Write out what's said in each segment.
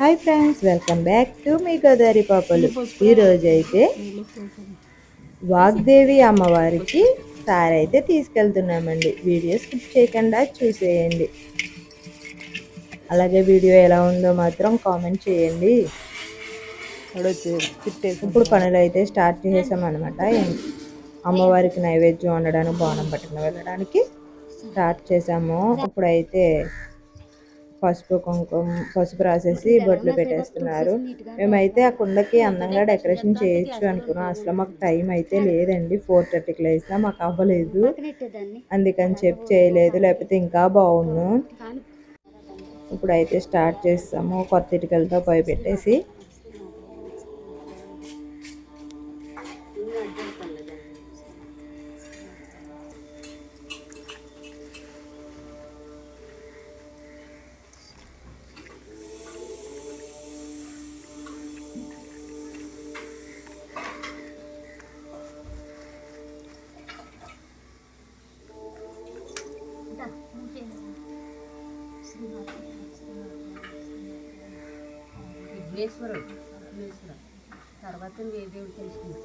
Hi friends, welcome back to మీ గోదావరి పాపలు. ఈరోజైతే వాగ్దేవి అమ్మవారికి సారి అయితే తీసుకెళ్తున్నామండి. వీడియో స్కిప్ చేయకుండా చూసేయండి. అలాగే వీడియో ఎలా ఉందో మాత్రం కామెంట్ చేయండి. ఇప్పుడు పనులు అయితే స్టార్ట్ చేసామన్నమాట. అమ్మవారికి నైవేద్యం వండడానికి, బోనం పట్టుకుని వెళ్ళడానికి స్టార్ట్ చేసాము. ఇప్పుడైతే పసుపు రాసేసి బొట్లు పెట్టేస్తున్నారు. మేమైతే ఆ కుండకి అందంగా డెకరేషన్ చేయొచ్చు అనుకున్నాం. అసలు మాకు టైం అయితే లేదండి. 4:30కి లేసినా మాకు అవ్వలేదు, అందుకని చెప్పి చేయలేదు, లేకపోతే ఇంకా బాగుండు. ఇప్పుడైతే స్టార్ట్ చేస్తాము. కొత్త ఇటుకలతో పొయ్యి పెట్టేసి తర్వాత ఏ దేవుడు తెలుసుకున్నా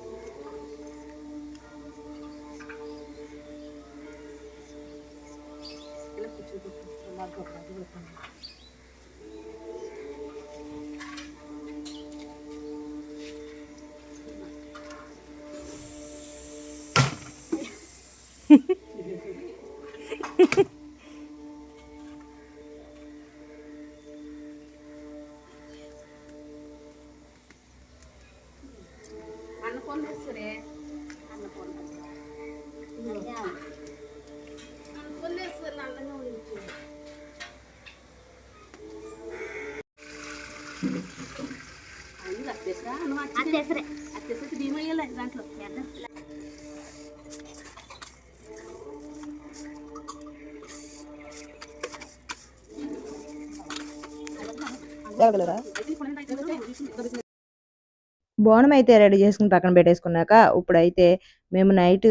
అన్నపూర్ణేశ్వరే అన్నపూర్ణేశ్వరి అందంగా ఉంది. అత్యసరి భీమయ్యాలి దాంట్లో బోనం అయితే రెడీ చేసుకుని పక్కన పెట్టేసుకున్నాక, ఇప్పుడైతే మేము నైట్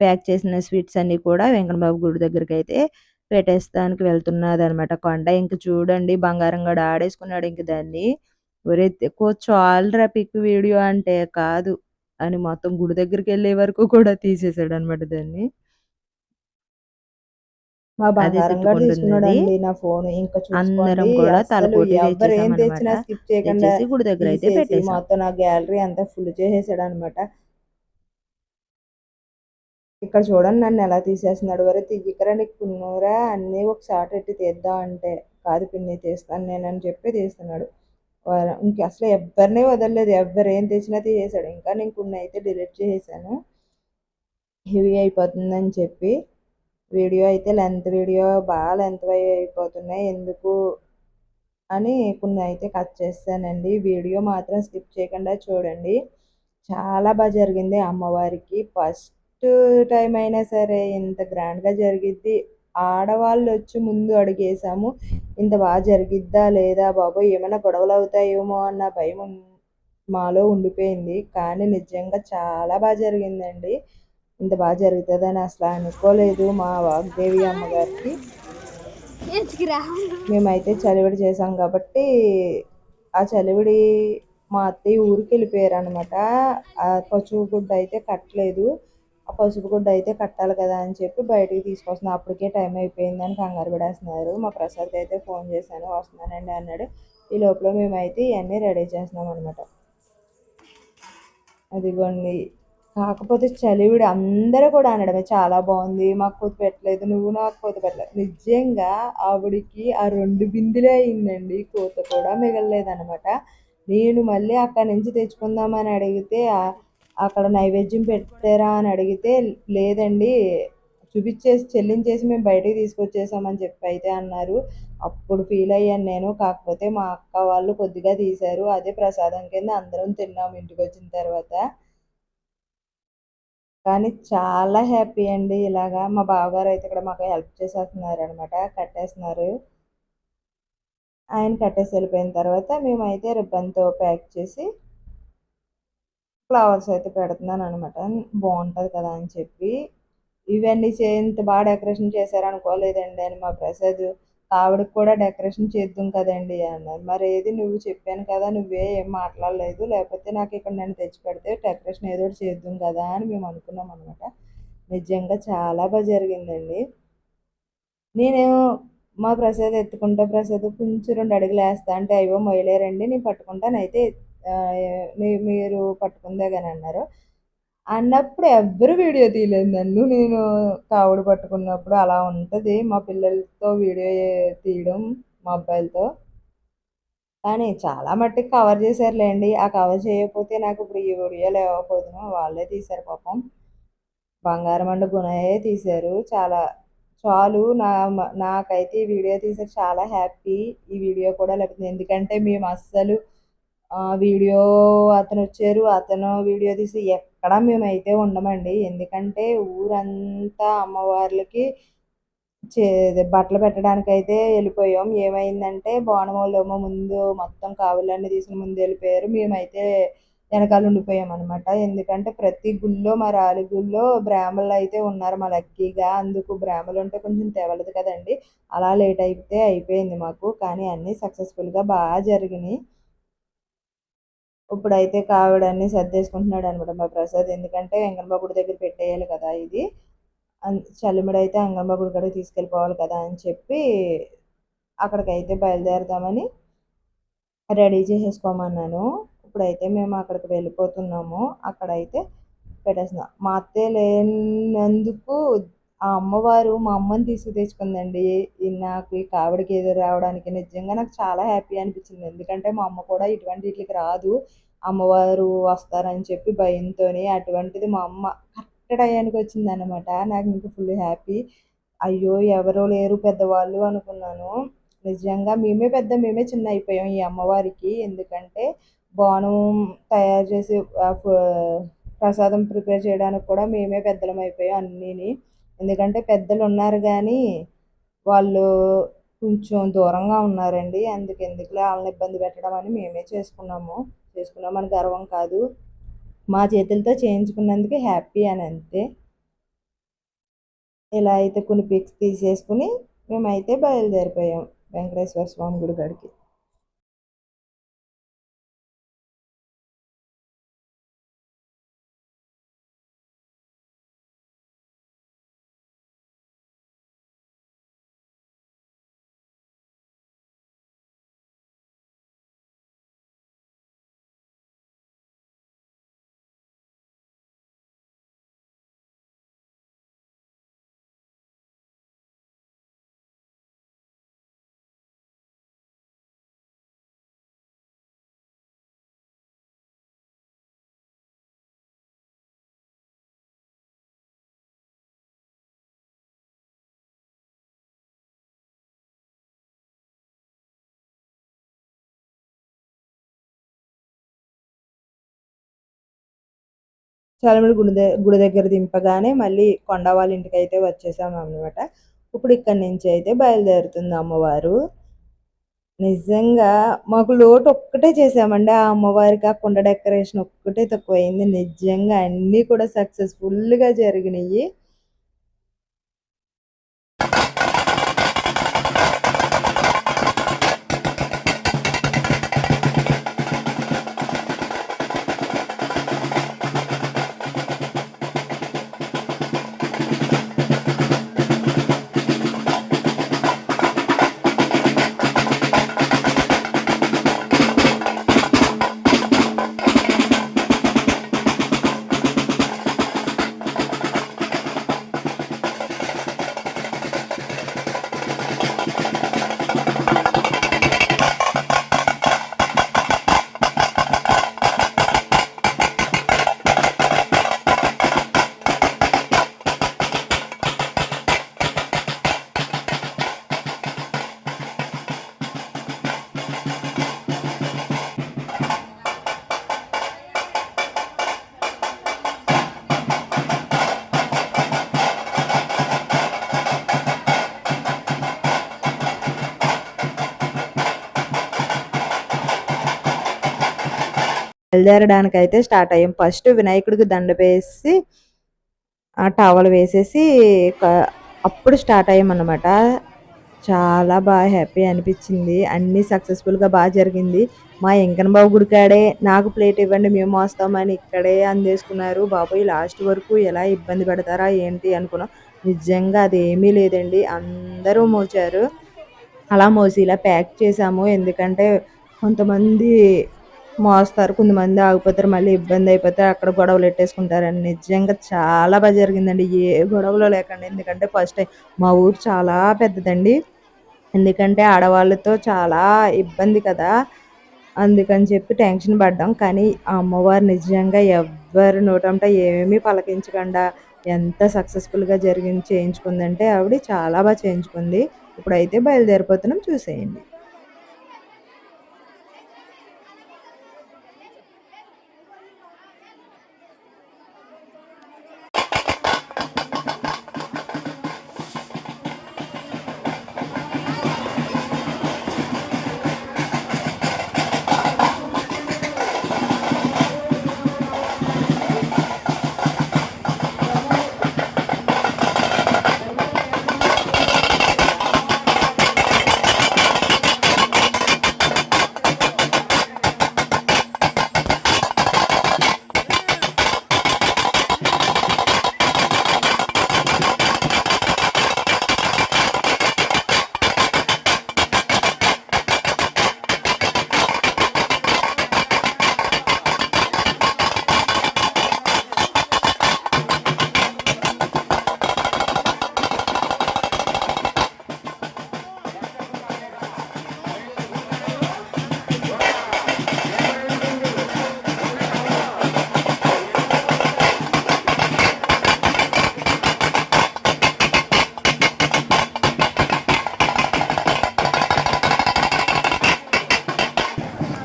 ప్యాక్ చేసిన స్వీట్స్ అన్నీ కూడా వెంకటబాబు గుడి దగ్గరికి అయితే పెట్టేస్తానికి వెళ్తున్నది అనమాట కొండ. ఇంక చూడండి, బంగారం గడ ఆడేసుకున్నాడు ఇంక దాన్ని. ఒరే చాలురా పిక్ వీడియో అంటే, కాదు అని మొత్తం గుడి దగ్గరికి వెళ్ళే వరకు కూడా తీసేసాడు అనమాట దాన్ని. మా బంగారం కూడా తీసుకున్నాడండి నా ఫోన్. ఇంకా చూసుకోండి, కూడా అసలు ఎవరు ఏం తెచ్చినా స్కిప్ చేయకుండా గుడి దగ్గర అయితే పెట్టేసి మొత్తం నా గ్యాలరీ అంతా ఫుల్ చేసేసాడు అనమాట. ఇక్కడ చూడండి నన్ను ఎలా తీసేస్తున్నాడు. వరే తీయకరా, నీకు కున్నూరా అన్నీ ఒక షార్ట్ ఎట్టి తీద్దాం అంటే, కాదు పిన్ని తీస్తాను నేనని చెప్పి తీస్తున్నాడు. ఇంక అసలు ఎవరినే వదలలేదు, ఎవరు ఏం తెచ్చినా తీసేసాడు. ఇంకా నేను కొన్ని అయితే డిలీట్ చేసేసాను, హెవీ అయిపోతుందని చెప్పి. వీడియో అయితే వీడియో బాగా లెంత్ అయిపోతున్నాయి ఎందుకు అని కొన్ని అయితే కట్ చేస్తానండి. వీడియో మాత్రం స్కిప్ చేయకుండా చూడండి. చాలా బాగా జరిగింది అమ్మవారికి. ఫస్ట్ టైం అయినా సరే ఇంత గ్రాండ్గా జరిగిద్ది. ఆడవాళ్ళు వచ్చి ముందు అడిగేసాము, ఇంత బాగా జరిగిద్దా లేదా బాబోయ్, ఏమైనా గొడవలు అవుతాయేమో అన్న భయం మాలో ఉండిపోయింది. కానీ నిజంగా చాలా బాగా జరిగిందండి. ఇంత బాగా జరుగుతుందని అసలు అనుకోలేదు మా వాగ్దేవి అమ్మగారికి. మేమైతే చలివిడి చేసాం కాబట్టి ఆ చలివిడి మా అత్తయ్య ఊరికి వెళ్ళిపోయారు అనమాట. ఆ పసుపు గుడ్డ అయితే కట్టలేదు. ఆ పసుపు గుడ్డ అయితే కట్టాలి కదా అని చెప్పి బయటికి తీసుకొస్తున్నాం. అప్పటికే టైం అయిపోయిందని కంగారు పడేస్తున్నారు. మా ప్రసాద్కి అయితే ఫోన్ చేశాను, వస్తున్నానండి అన్నాడు. ఈ లోపల మేమైతే ఇవన్నీ రెడీ చేస్తున్నాం అనమాట. అదిగోండి, కాకపోతే చలివిడి అందరూ కూడా అనడమే, చాలా బాగుంది, మాకు పొద్దు పెట్టలేదు, నువ్వు నాకు పొద్దు పెట్టలేదు. నిజంగా ఆవిడికి ఆ 2 బిందులే అయిందండి, కూత కూడా మిగలలేదనమాట. నేను మళ్ళీ అక్కడి నుంచి తెచ్చుకుందామని అడిగితే, అక్కడ నైవేద్యం పెట్టారా అని అడిగితే, లేదండి చూపించేసి చెల్లించేసి మేము బయటికి తీసుకొచ్చేసామని చెప్పి అయితే అన్నారు. అప్పుడు ఫీల్ అయ్యాను నేను. కాకపోతే మా అక్క వాళ్ళు కొద్దిగా తీశారు, అదే ప్రసాదం కింద అందరం తిన్నాము ఇంటికి వచ్చిన తర్వాత. కానీ చాలా హ్యాపీ అండి. ఇలాగా మా బావగారు అయితే ఇక్కడ మాకు హెల్ప్ చేసేస్తున్నారు అనమాట, కట్టేస్తున్నారు. ఆయన కట్టేసి వెళ్ళిపోయిన తర్వాత మేమైతే రిబ్బన్తో ప్యాక్ చేసి ఫ్లవర్స్ అయితే పెడుతున్నాను అనమాట, బాగుంటుంది కదా అని చెప్పి. ఇవన్నీ ఇంత బాగా డెకరేషన్ చేశారు అనుకోలేదండి అని మా ప్రసాద్. ఆవిడకి కూడా డెకరేషన్ చేద్దాం కదండి అన్నారు. మరి ఏది నువ్వు చెప్పాను కదా, నువ్వే ఏం మాట్లాడలేదు, లేకపోతే నాకు ఇక్కడ నేను తెచ్చిపెడితే డెకరేషన్ ఏదో ఒకటి చేద్దాం కదా అని మేము అనుకున్నాం అనమాట. నిజంగా చాలా బాగా జరిగిందండి. నేను మా ప్రసాద్ ఎత్తుకుంటా, ప్రసాద్ కొంచెం 2 అడుగులు వేస్తా అంటే, అయ్యో మొయ్యలేరండి నేను పట్టుకుంటానైతే మీరు పట్టుకుందే గాని అన్నారు. అన్నప్పుడు ఎవ్వరు వీడియో తీయలేదు నన్ను. నేను కావుడు పట్టుకున్నప్పుడు అలా ఉంటది మా పిల్లలతో వీడియో తీయడం మా అబ్బాయిలతో. కానీ చాలా మట్టుకు కవర్ చేశారులేండి. ఆ కవర్ చేయకపోతే నాకు ఇప్పుడు ఈ వీడియో లేవకపోదును. వాళ్ళే తీశారు పాపం. బంగారమండ గుణయ్యే తీశారు. చాలు నాకైతే ఈ వీడియో తీసి చాలా హ్యాపీ. ఈ వీడియో కూడా లేకపోతే ఎందుకంటే మేము అస్సలు వీడియో అతనొచ్చారు. అతను వీడియో తీసి ఎక్కడ మేమైతే ఉండమండి. ఎందుకంటే ఊరంతా అమ్మవార్లకి చే బట్టలు పెట్టడానికైతే వెళ్ళిపోయాం. ఏమైందంటే బోనామోళ్ళేమో ముందు మొత్తం కావులన్నీ తీసుకొని ముందు వెళ్ళిపోయారు. మేమైతే వెనకాల ఉండిపోయామనమాట. ఎందుకంటే ప్రతి గుళ్ళో మా రాలి గుళ్ళో బ్రాహ్మణులు అయితే ఉన్నారు మా లక్కీగా. అందుకు బ్రాహ్మణులు ఉంటే కొంచెం తెవలదు కదండి. అలా లేట్ అయితే అయిపోయింది మాకు. కానీ అన్నీ సక్సెస్ఫుల్గా బాగా జరిగినాయి. ఇప్పుడైతే కావిడన్నీ సర్దేసుకుంటున్నాడు అనమాట మా ప్రసాద్. ఎందుకంటే వెంగమ్మ గుడి దగ్గర పెట్టేయాలి కదా ఇది. చల్లిమిడైతే అంగమ్మ గుడి కాడికి తీసుకెళ్ళిపోవాలి కదా అని చెప్పి అక్కడికైతే బయలుదేరదామని రెడీ చేసేసుకోమన్నాను. ఇప్పుడైతే మేము అక్కడికి వెళ్ళిపోతున్నాము. అక్కడైతే పెట్టేస్తున్నాం. మా అత్తయ్య లేనందుకు ఆ అమ్మవారు మా అమ్మని తెచ్చుకుందండి. నాకు ఈ కావిడికి ఎదురు రావడానికి నిజంగా నాకు చాలా హ్యాపీ అనిపించింది. ఎందుకంటే మా అమ్మ కూడా ఇటువంటి వీటికి రాదు. అమ్మవారు వస్తారని చెప్పి భయంతోని. అటువంటిది మా అమ్మ కరెక్ట్ టయానికి వచ్చిందనమాట. నాకు ఇంక ఫుల్ హ్యాపీ. అయ్యో ఎవరో లేరు పెద్దవాళ్ళు అనుకున్నాను. నిజంగా మేమే చిన్న అయిపోయాం ఈ అమ్మవారికి. ఎందుకంటే బోనం తయారు చేసి ప్రసాదం ప్రిపేర్ చేయడానికి కూడా మేమే పెద్దలం అయిపోయాం అన్నీని. ఎందుకంటే పెద్దలు ఉన్నారు కానీ వాళ్ళు కొంచెం దూరంగా ఉన్నారండి. ఎందుకులే వాళ్ళని ఇబ్బంది పెట్టడం అని మేమే చేసుకున్నామని గర్వం కాదు. మా చేతులతో చేయించుకున్నందుకు హ్యాపీ అని అంతే. ఇలా అయితే కొన్ని పిక్స్ తీసేసుకుని మేమైతే బయలుదేరిపోయాం వెంకటేశ్వర స్వామి గుడి కాడికి. చాలమడి గుడి దగ్గర దింపగానే మళ్ళీ కొండ వాళ్ళ ఇంటికి అయితే వచ్చేసాం అనమాట. ఇప్పుడు ఇక్కడి నుంచి అయితే బయలుదేరుతుంది అమ్మవారు. నిజంగా మాకు లోటు ఒక్కటే చేసామండి ఆ అమ్మవారికి. ఆ కుండ డెకరేషన్ ఒక్కటే తక్కువైంది. నిజంగా అన్నీ కూడా సక్సెస్ఫుల్గా జరిగినాయి. బయలుదేరడానికి అయితే స్టార్ట్ అయ్యాం. ఫస్ట్ వినాయకుడికి దండ వేసి ఆ టవల్ వేసేసి అప్పుడు స్టార్ట్ అయ్యామన్నమాట. చాలా బాగా హ్యాపీ అనిపించింది. అన్నీ సక్సెస్‌ఫుల్‌గా జరిగింది. మా ఎంకన్న బాబు గుడికాడే నాకు ప్లేట్ ఇవ్వండి మేము మోస్తామని ఇక్కడే అందేసుకున్నారు. బాబోయ్! లాస్ట్ వరకు ఎలా ఇబ్బంది పెడతారా ఏంటి అనుకున్నాం. నిజంగా అదేమీ లేదండి. అందరూ మోచారు. అలా మోసి ఇలా ప్యాక్ చేసాము. ఎందుకంటే కొంతమంది మోస్తారు. కొంతమంది ఆగిపోతారు. మళ్ళీ ఇబ్బందయిపోతే అక్కడ గొడవలెట్టేసుకుంటారని. నిజంగా చాలా జరిగిందండి. ఏ గొడవలు లేకుండా. ఎందుకంటే ఫస్ట్ టైం మా ఊరు చాలా పెద్దదండి. ఎందుకంటే ఆడవాళ్ళతో చాలా ఇబ్బంది కదా! అందుకని చెప్పి టెన్షన్ పడ్డాం. కానీ ఆ అమ్మవారు నిజంగా ఎవ్వరి నోటంట ఏమీ పలకించకుండా ఎంత సక్సెస్‌ఫుల్‌గా చేయించుకుందంటే ఆవిడ చాలా చేయించుకుంది. ఇప్పుడైతే బయలుదేరిపోతున్నాం చూసేయండి.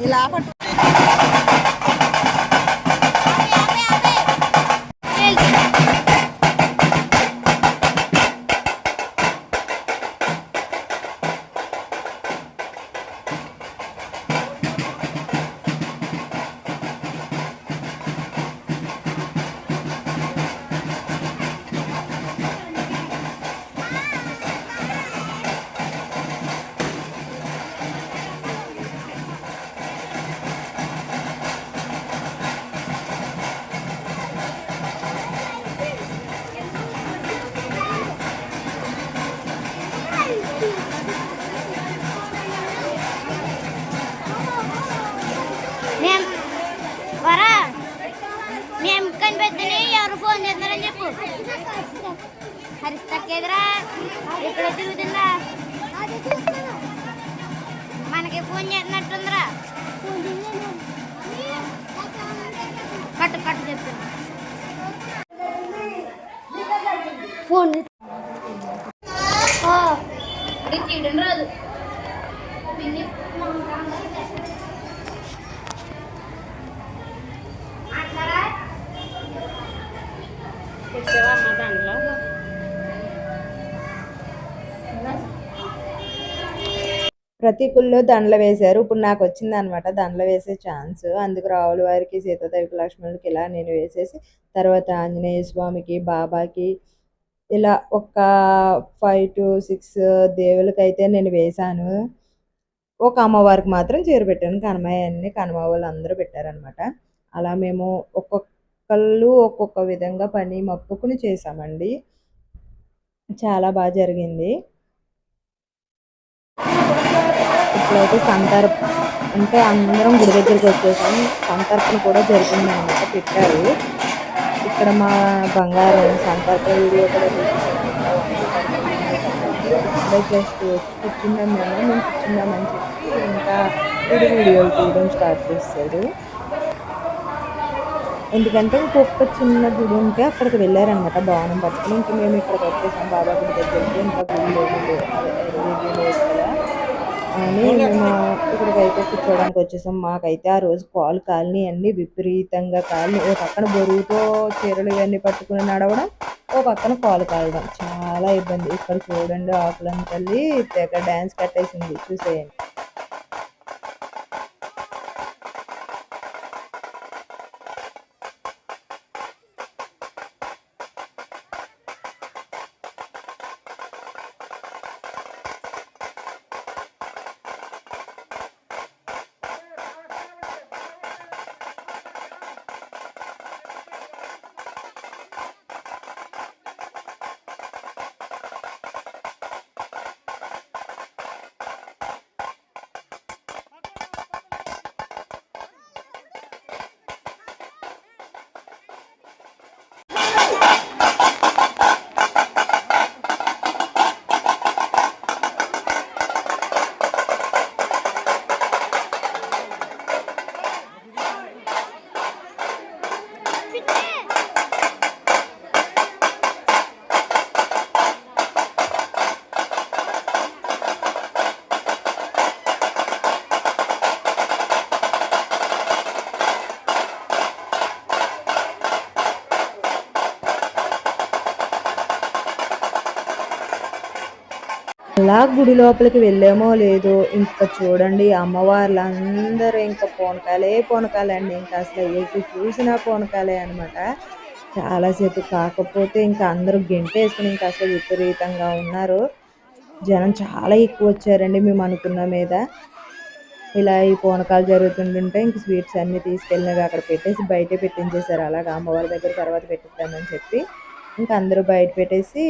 ఇలా పట్టు మేము వరా మేము కనిపెద్దని ఎవరు ఫోన్ చేస్తున్నారని చెప్పు. హరిస్తక్కేదిరా ఇక్కడ తిరుగుతుందా? మనకి ఫోన్ చేస్తున్నట్టుందిరా. కట్టు కట్టు చెప్తున్నా ఫోన్ తీయడం రాదు. దాంట్లో ప్రతి గుళ్ళో దండలు వేశారు. ఇప్పుడు నాకొచ్చిందనమాట దండలు వేసే ఛాన్స్. అందుకు రావుల వారికి, సీతాదేవికి, లక్ష్మణుడికి ఇలా నేను వేసేసి, తర్వాత ఆంజనేయ స్వామికి, బాబాకి ఇలా ఒక 5-6 దేవులకైతే నేను వేశాను. ఒక అమ్మవారికి మాత్రం చీర పెట్టాను. కనమయ్యన్ని కనమ వాళ్ళందరూ పెట్టారనమాట. అలా మేము ఒక్కొక్కళ్ళు ఒక్కొక్క విధంగా పని మొక్కుకుని చేశామండి. చాలా జరిగింది. ఇప్పుడైతే అంటే అందరం గుడి దగ్గరికి వచ్చేసాం. సంతర్పణ కూడా జరిగిందనమాట. పెట్టారు. ఇక్కడ మా బంగారం సంతర్పణ వీడియో కూడా ఇప్పుడే జస్ట్ వచ్చి కూర్చున్నాం మేము కూర్చున్నామని చెప్పి ఇంకా వీడియోలు తీయడం స్టార్ట్ చేశాడు. ఎందుకంటే ఇంకొక చిన్న గుడి ఉంటే అక్కడికి వెళ్ళారనమాట భవనం పట్టుకుని. ఇంక మేము ఇక్కడికి వచ్చేసాం బాబా గుడి దగ్గరికి. ఇంకా గుడి లేదు కదా అని మేము ఇక్కడికైతే కూర్చోవడానికి వచ్చేసాం. మాకైతే ఆ రోజు కాలు కాలినాయండి. విపరీతంగా కాలినాయి. ఓ పక్కన బరువుతో చీరలు ఇవన్నీ పట్టుకుని నడవడం, ఓ పక్కన కాలు కాలడం చాలా ఇబ్బంది. ఇక్కడ చూడండి ఆకులం తల్లి తెగ డ్యాన్స్ కట్టేసింది చూసేయండి. అలా గుడి లోపలికి వెళ్ళామో లేదో ఇంకా చూడండి అమ్మవార్లందరూ ఇంకా పూనకాలే పూనకాలండి. ఇంకా అసలు ఎటు చూసినా పూనకాలే అనమాట. చాలాసేపు కాకపోతే ఇంకా అందరూ గెంటేసుకొని ఇంకా అసలు విపరీతంగా ఉన్నారు. జనం చాలా ఎక్కువొచ్చారండి మేము అనుకున్న మీద. ఇలా ఈ పూనకాలు జరుగుతుంటుంటే ఇంక స్వీట్స్ అన్నీ తీసుకెళ్ళినవి అక్కడ పెట్టేసి బయటే పెట్టించేశారు. అలాగా అమ్మవారి దగ్గర తర్వాత పెట్టిద్దామని చెప్పి. ఇంక అందరూ బయట పెట్టేసి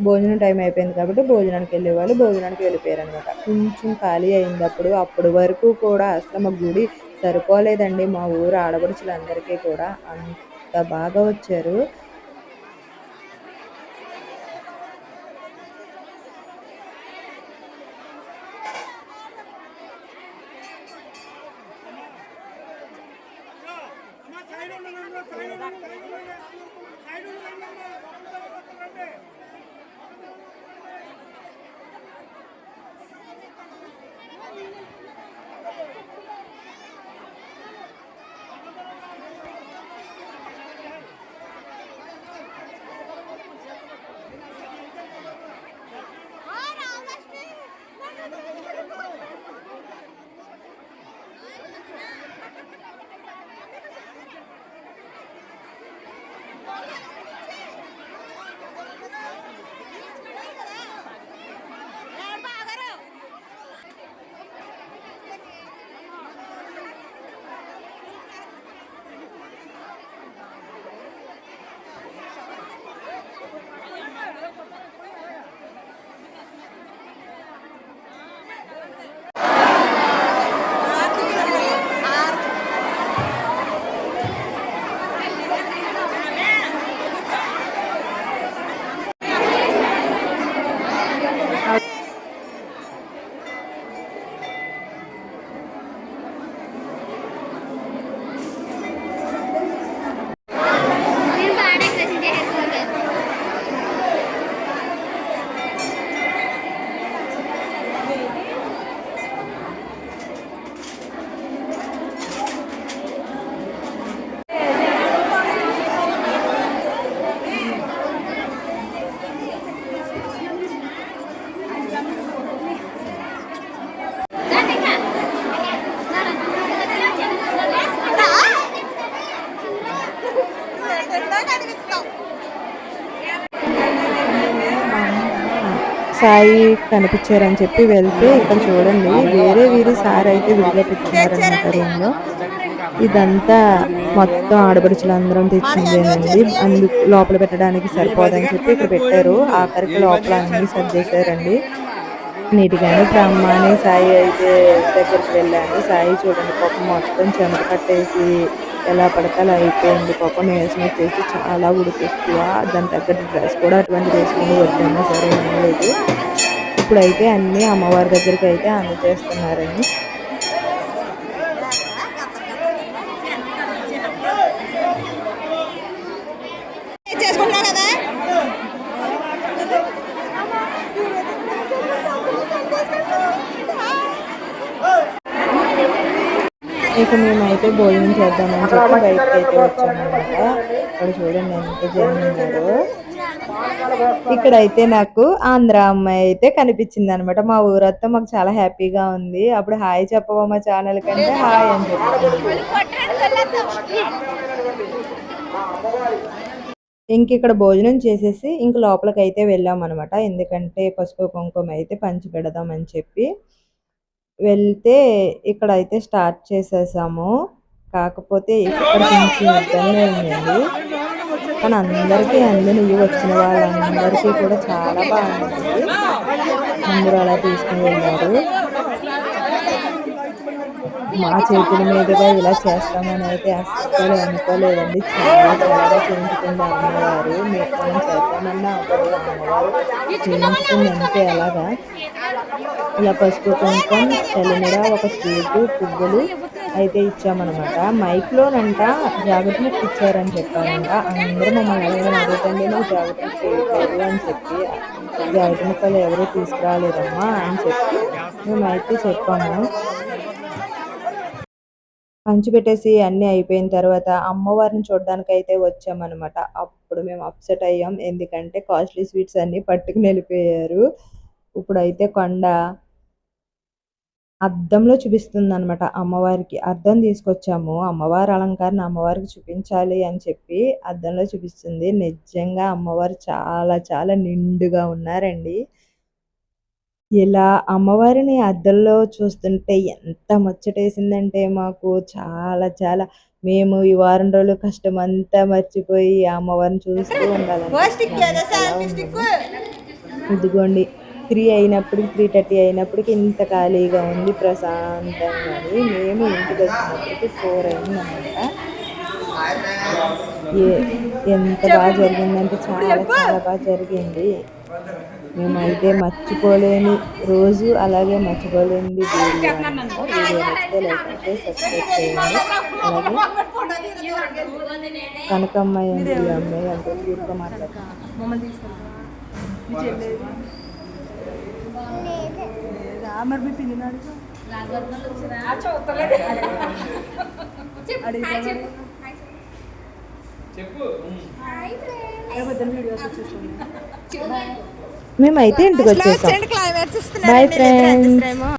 భోజనం టైం అయిపోయింది కాబట్టి భోజనానికి వెళ్ళేవాళ్ళు భోజనానికి వెళ్ళిపోయారనమాట. కొంచెం ఖాళీ అయిందప్పుడు. అప్పటి వరకు కూడా అసలు మా గుడి సరిపోలేదండి. మా ఊరు ఆడపడుచులందరికీ కూడా అంత బాగా వచ్చారు. నేను బాగా డెకరేషన్ చేసుకుంటాను. సాయి కనిపించారని చెప్పి వెళ్తే ఇక్కడ చూడండి వేరే సార్ అయితే విడిగా పెట్టుకున్నారనమాట రూమ్లో. ఇదంతా మొత్తం ఆడపడుచులందరం తెచ్చిందేనండి. అందుకు లోపల పెట్టడానికి సరిపోదని చెప్పి ఇక్కడ పెట్టారు. ఆఖరికి లోపల అన్ని సర్దేశారండి నీట్గానే. బ్రహ్మాని సాయి అయితే దగ్గరికి వెళ్ళాను. సాయి చూడండి పాపం మొత్తం చెమట కట్టేసి ఎలా పడితే అలా అయిపోయింది. పాపం నీరసం వచ్చేసి చాలా ఉడుకు ఎక్కువ. దాని తగ్గట్టు డ్రెస్ కూడా అటువంటి వేసుకుని వద్దన్నా సరే వినలేదు. ఇప్పుడైతే అన్నీ అమ్మవారి దగ్గరికి అయితే అందజేస్తున్నారండి. ఇక మేమైతే భోజనం చేద్దామని చెప్పి బయటకు అయితే వచ్చామన్నమాట. ఇక్కడ చూడండి ఎంత జనం ఉన్నారో. ఇక్కడైతే నాకు ఆంధ్ర అమ్మాయి అయితే కనిపించింది అనమాట. మా ఊరంతా మాకు చాలా హ్యాపీగా ఉంది. అప్పుడు హాయ్ చెప్పవా మా ఛానల్ కంటే హాయ్ అని చెప్పి ఇంక ఇక్కడ భోజనం చేసేసి ఇంక లోపలికి అయితే వెళ్ళాం అనమాట. ఎందుకంటే పసుపు కుంకుమ అయితే పంచి పెడదామని చెప్పి వెళ్తే ఇక్కడైతే స్టార్ట్ చేసేసాము. కాకపోతే ఇక్కడ కొంచెం ఇబ్బంది అయిందండి. కానీ అందరికీ అందినవి వచ్చిన వాళ్ళందరికీ కూడా చాలా బాగుంది. అందరూ అలా తీసుకుని వెళ్ళారు. మా చేతుల మీదుగా ఇలా చేస్తామని అయితే అస్సలు అనుకోలేదండి. చాలా చాలా చేయించుకుంది అమ్మవారు. మీకు మనం చేద్దామన్నా అవ్వదు. అమ్మవారు చేయించుకుంది అంతే. అలాగా ఇలా పసుపు కుంకుమ తెల్లమిడ ఒక స్వీటు పువ్వులు అయితే ఇచ్చామన్నమాట. మైక్లోనంట జాగ్రత్త ముక్క ఇచ్చారని చెప్పారంట. అందరూ మమ్మల్ని ఎవరైనా అడుగుతండి నాకు జాగ్రత్త ముక్క చేయట్లేదు అని చెప్పి, జాగ్రత్త ముక్కలు ఎవరూ తీసుకురాలేదమ్మా అని చెప్పి మేమైతే చెప్పాము. పంచిపెట్టేసి అన్నీ అయిపోయిన తర్వాత అమ్మవారిని చూడడానికి అయితే వచ్చామన్నమాట. అప్పుడు మేము అప్సెట్ అయ్యాం. ఎందుకంటే కాస్ట్లీ స్వీట్స్ అన్నీ పట్టుకుని వెళ్ళిపోయారు. ఇప్పుడైతే కొండ అద్దంలో చూపిస్తుందనమాట అమ్మవారికి. అద్దం తీసుకొచ్చాము. అమ్మవారి అలంకారాన్ని అమ్మవారికి చూపించాలి అని చెప్పి అద్దంలో చూపిస్తుంది. నిజంగా అమ్మవారు చాలా చాలా నిండుగా ఉన్నారండి. ఇలా అమ్మవారిని అద్దంలో చూస్తుంటే ఎంత ముచ్చటేసిందంటే మాకు చాలా చాలా మేము ఈ వారం రోజులు కష్టమంతా మర్చిపోయి ఆ అమ్మవారిని చూస్తూ ఉండాలనిపిస్తుంది. ఇదిగోండి 3 అయినప్పటికి 3:30 అయినప్పటికి ఇంత ఖాళీగా ఉంది ప్రశాంతంగాని. మేము ఇంటికి వచ్చినప్పటికి 4 అయిందనమాట. ఎంత బాగా జరిగిందంటే చాలా చాలా బాగా జరిగింది. మేమైతే మర్చిపోలేని రోజు, అలాగే మర్చిపోలేనిది వీడియో అనమాట. వీడియో నచ్చితే లైక్ చేసి సబ్స్క్రైబ్ చేయండి. అలాగే కనకమ్మాయి అండి ఈ అమ్మాయి అంత క్యూట్గా మాట్లాడుతుంది. మరి మీ పిల్లిని మేమైతే ఇంటికి వచ్చేసాం. Bye friends.